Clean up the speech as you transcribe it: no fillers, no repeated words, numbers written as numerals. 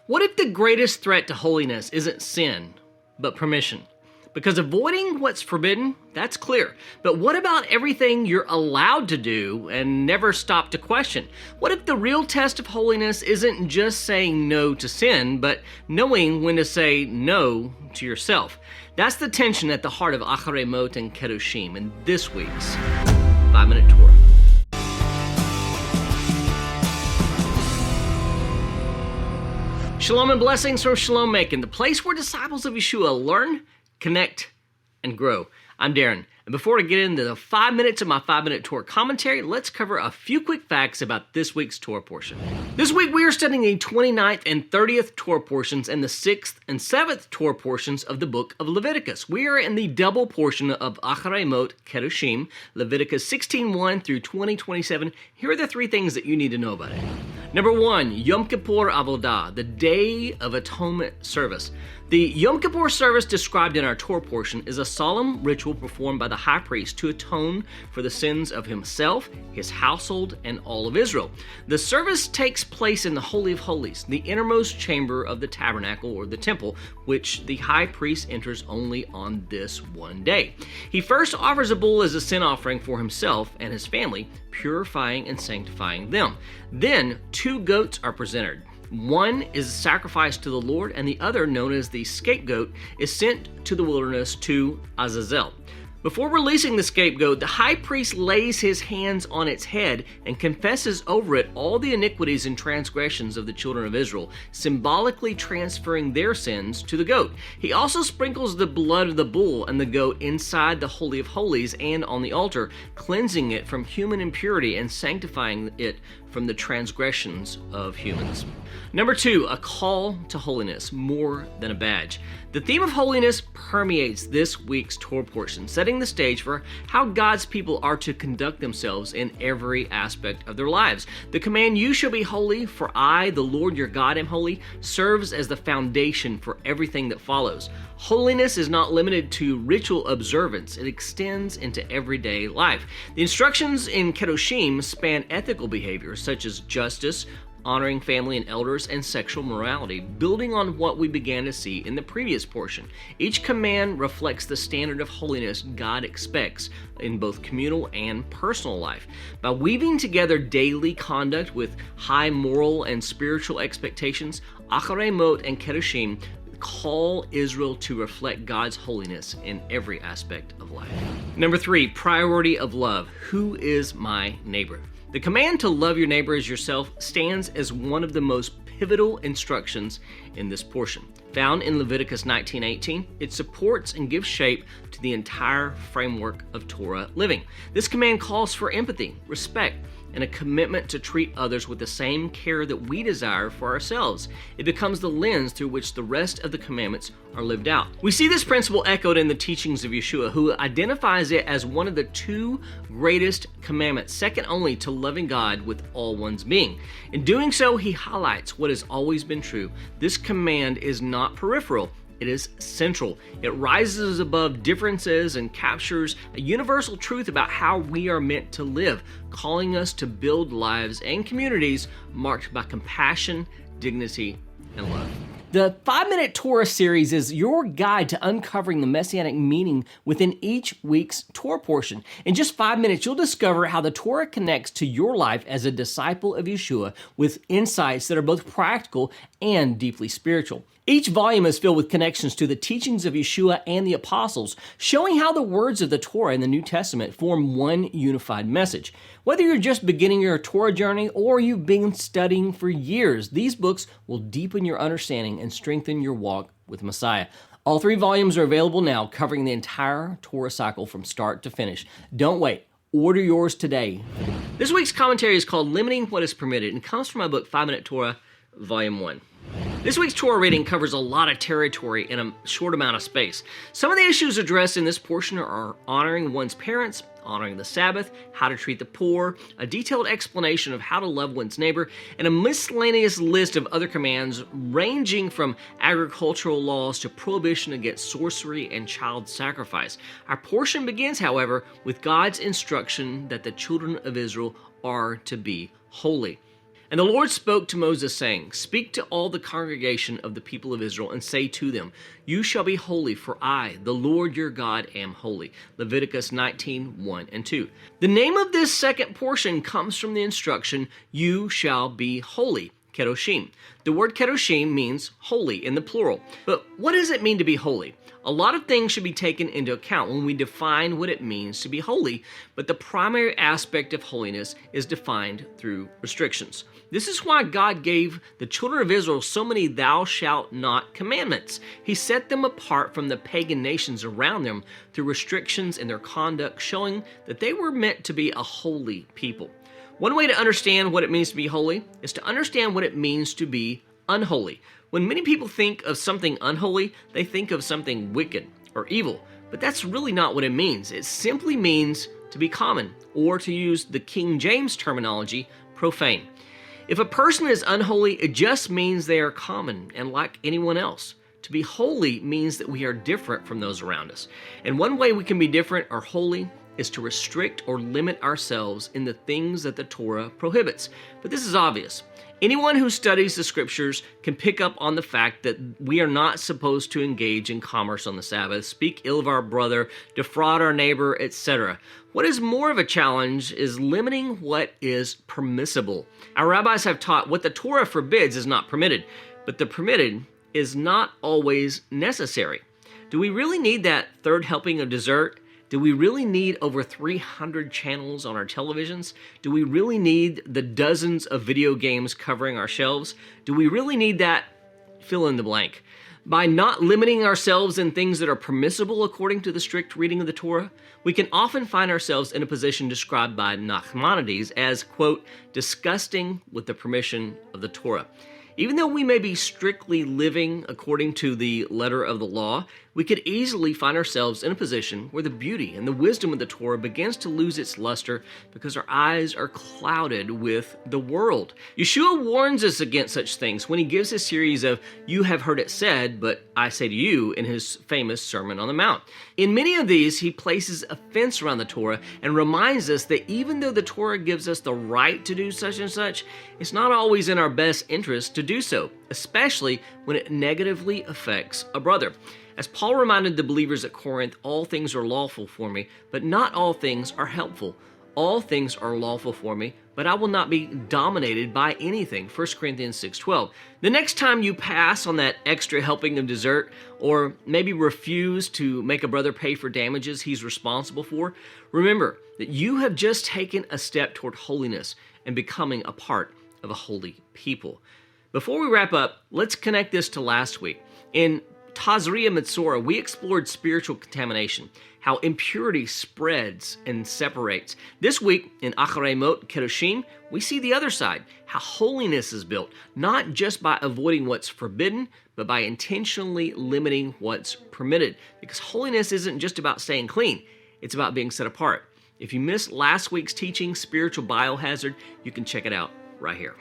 What if the greatest threat to holiness isn't sin, but permission? Because avoiding what's forbidden, that's clear. But what about everything you're allowed to do and never stop to question? What if the real test of holiness isn't just saying no to sin, but knowing when to say no to yourself? That's the tension at the heart of Acharei Mot-Kedoshim in this week's 5-Minute Torah. Shalom and blessings from Shalom Macon, the place where disciples of Yeshua learn, connect, and grow. I'm Darren, and before I get into the 5 minutes of my 5-minute Torah commentary, let's cover a few quick facts about this week's Torah portion. This week we are studying the 29th and 30th Torah portions and the 6th and 7th Torah portions of the book of Leviticus. We are in the double portion of Acharei Mot-Kedoshim, Leviticus 16:1 through 20:27. Here are the three things that you need to know about it. Number 1, Yom Kippur Avodah, the Day of Atonement service. The Yom Kippur service described in our Torah portion is a solemn ritual performed by the high priest to atone for the sins of himself, his household, and all of Israel. The service takes place in the Holy of Holies, the innermost chamber of the tabernacle or the temple, which the high priest enters only on this one day. He first offers a bull as a sin offering for himself and his family, purifying and sanctifying them. Then 2 goats are presented. One is sacrificed to the Lord, and the other, known as the scapegoat, is sent to the wilderness to Azazel. Before releasing the scapegoat, the high priest lays his hands on its head and confesses over it all the iniquities and transgressions of the children of Israel, symbolically transferring their sins to the goat. He also sprinkles the blood of the bull and the goat inside the Holy of Holies and on the altar, cleansing it from human impurity and sanctifying it from the transgressions of humans. Number 2, a call to holiness, more than a badge. The theme of holiness permeates this week's Torah portion, setting the stage for how God's people are to conduct themselves in every aspect of their lives. The command, "You shall be holy, for I, the Lord your God, am holy," serves as the foundation for everything that follows. Holiness is not limited to ritual observance. It extends into everyday life. The instructions in Kedoshim span ethical behaviors such as justice, honoring family and elders, and sexual morality, building on what we began to see in the previous portion. Each command reflects the standard of holiness God expects in both communal and personal life. By weaving together daily conduct with high moral and spiritual expectations, Acharei Mot-Kedoshim call Israel to reflect God's holiness in every aspect of life. Number 3, priority of love. Who is my neighbor? The command to love your neighbor as yourself stands as one of the most pivotal instructions in this portion. Found in Leviticus 19:18, it supports and gives shape to the entire framework of Torah living. This command calls for empathy, respect, and a commitment to treat others with the same care that we desire for ourselves. It becomes the lens through which the rest of the commandments are lived out. We see this principle echoed in the teachings of Yeshua, who identifies it as one of the 2 greatest commandments, second only to loving God with all one's being. In doing so, he highlights what has always been true. This command is not peripheral. It is central. It rises above differences and captures a universal truth about how we are meant to live, calling us to build lives and communities marked by compassion, dignity, and love. The 5-Minute Torah series is your guide to uncovering the Messianic meaning within each week's Torah portion. In just 5 minutes, you'll discover how the Torah connects to your life as a disciple of Yeshua with insights that are both practical and deeply spiritual. Each volume is filled with connections to the teachings of Yeshua and the apostles, showing how the words of the Torah in the New Testament form one unified message. Whether you're just beginning your Torah journey or you've been studying for years, these books will deepen your understanding and strengthen your walk with Messiah. All 3 volumes are available now, covering the entire Torah cycle from start to finish. Don't wait. Order yours today. This week's commentary is called Limiting What is Permitted and comes from my book, 5-Minute Torah, Volume 1. This week's Torah reading covers a lot of territory in a short amount of space. Some of the issues addressed in this portion are honoring one's parents, honoring the Sabbath, how to treat the poor, a detailed explanation of how to love one's neighbor, and a miscellaneous list of other commands ranging from agricultural laws to prohibition against sorcery and child sacrifice. Our portion begins, however, with God's instruction that the children of Israel are to be holy. And the Lord spoke to Moses, saying, Speak to all the congregation of the people of Israel, and say to them, You shall be holy, for I, the Lord your God, am holy. Leviticus 19:1 and 2. The name of this second portion comes from the instruction, You shall be holy. Kedoshim. The word Kedoshim means holy in the plural. But what does it mean to be holy? A lot of things should be taken into account when we define what it means to be holy, but the primary aspect of holiness is defined through restrictions. This is why God gave the children of Israel so many thou shalt not commandments. He set them apart from the pagan nations around them through restrictions in their conduct, showing that they were meant to be a holy people. One way to understand what it means to be holy is to understand what it means to be unholy. When many people think of something unholy, they think of something wicked or evil, but that's really not what it means. It simply means to be common, or to use the King James terminology, profane. If a person is unholy, it just means they are common and like anyone else. To be holy means that we are different from those around us. And one way we can be different or holy is to restrict or limit ourselves in the things that the Torah prohibits. But this is obvious. Anyone who studies the scriptures can pick up on the fact that we are not supposed to engage in commerce on the Sabbath, speak ill of our brother, defraud our neighbor, etc. What is more of a challenge is limiting what is permissible. Our rabbis have taught what the Torah forbids is not permitted, but the permitted is not always necessary. Do we really need that third helping of dessert? Do we really need over 300 channels on our televisions? Do we really need the dozens of video games covering our shelves? Do we really need that? Fill in the blank. By not limiting ourselves in things that are permissible according to the strict reading of the Torah, we can often find ourselves in a position described by Nachmanides as, quote, disgusting with the permission of the Torah. Even though we may be strictly living according to the letter of the law, we could easily find ourselves in a position where the beauty and the wisdom of the Torah begins to lose its luster because our eyes are clouded with the world. Yeshua warns us against such things when he gives his series of You have heard it said, but I say to you in his famous Sermon on the Mount. In many of these, he places a fence around the Torah and reminds us that even though the Torah gives us the right to do such and such, it's not always in our best interest to do so, especially when it negatively affects a brother. As Paul reminded the believers at Corinth, all things are lawful for me, but not all things are helpful. All things are lawful for me, but I will not be dominated by anything. 1 Corinthians 6:12. The next time you pass on that extra helping of dessert, or maybe refuse to make a brother pay for damages he's responsible for, remember that you have just taken a step toward holiness and becoming a part of a holy people. Before we wrap up, let's connect this to last week. In Tazria Mitzorah, we explored spiritual contamination, how impurity spreads and separates. This week, in Acharei Mot-Kedoshim, we see the other side, how holiness is built, not just by avoiding what's forbidden, but by intentionally limiting what's permitted. Because holiness isn't just about staying clean, it's about being set apart. If you missed last week's teaching, Spiritual Biohazard, you can check it out right here.